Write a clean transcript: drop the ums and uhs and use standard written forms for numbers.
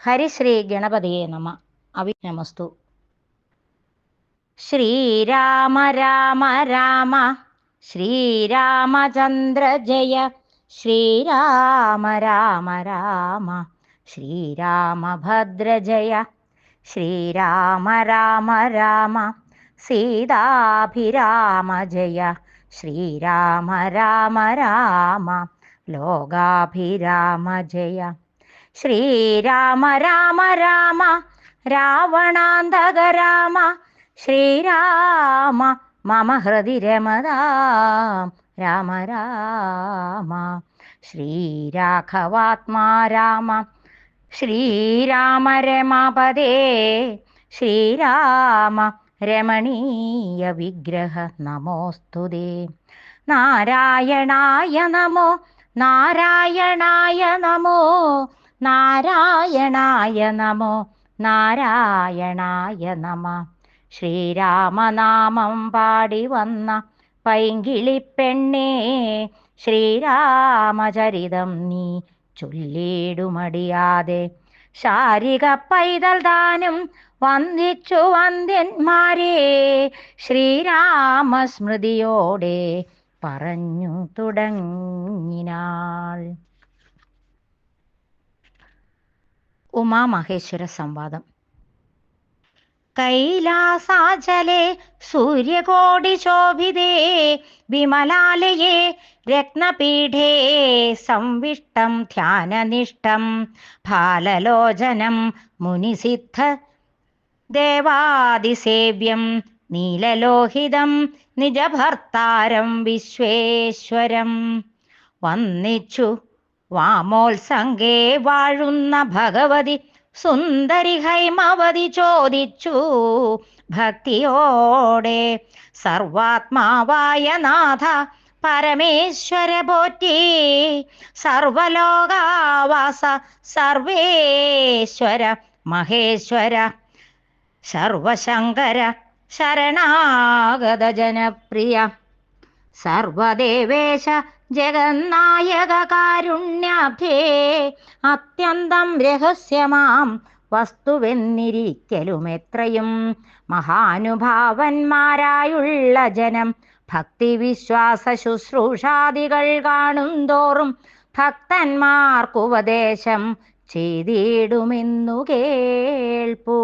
ഹരിശ്രീ ഗണപതിയെ നമ. അവിഘ്നമസ്തു. ശ്രീരാമ രാമ രാമ ശ്രീരാമചന്ദ്ര ജയ. ശ്രീരാമ രാമ രാമ ശ്രീരാമഭദ്ര ജയ. ശ്രീരാമ രാമ രാമ സീതാഭിരാമ ജയ. ശ്രീരാമ രാമ രാമ ലോകാഭിരാമ ജയ. ശ്രീരാമ രാമ രാമ രാവണാന്തക രാമ. ശ്രീരാമ മമ ഹൃദി രമതാം രാമ രാമ. ശ്രീരാഘവാത്മാ രാമ ശ്രീരാമ രമാപദേ. ശ്രീരാമ രമണീയ വിഗ്രഹ നമോസ്തുതേ. നാരായണായ നമോ നാരായണായ നമോ നാരായണായ നമോ നാരായണായ നമ. ശ്രീരാമനാമം പാടി വന്ന പൈങ്കിളിപ്പെണ്ണേ, ശ്രീരാമചരിതം നീ ചൊല്ലിടുമടിയാതെ. ശാരിക പൈതൽ താനും വന്ദിച്ചു വന്ദ്യന്മാരെ, ശ്രീരാമസ്മൃതിയോടെ പറഞ്ഞു തുടങ്ങിനാൾ. ഉമാമഹേശ്വര സംവാദം. കൈലാസാചലേ സൂര്യകോടി ശോഭിതേ വിമലാലയേ രത്നപീഠേ സംവിഷ്ടം ധ്യാനനിഷ്ടം ഭാലലോചനം മുനിസിദ്ധ ദേവാദിസേവ്യം നീലലോഹിതം നിജഭർത്താരം വിശ്വേശ്വരം വന്നിച്ചു വാമോത്സംഗേ വാഴുന്ന ഭഗവതി സുന്ദരി ഹൈമവതി ചോദിച്ചു ഭക്തിയോടെ. സർവാത്മാവായ നാഥ പരമേശ്വര പോറ്റി, സർവലോകാവാസ സർവേശ്വര മഹേശ്വര സർവശങ്കര ശരണാഗത ജനപ്രിയ സർവദേവേശ ജഗന്നായക കാരുണ്യാബ്ധേ. അത്യന്തം രഹസ്യമാം വസ്തുവെന്നിരിക്കലും എത്രയും മഹാനുഭാവന്മാരായുള്ള ജനം ഭക്തിവിശ്വാസ ശുശ്രൂഷാദികൾ കാണും തോറും ഭക്തന്മാർക്കുപദേശം ചെയ്തിടുമെന്നു കേൾപ്പൂ.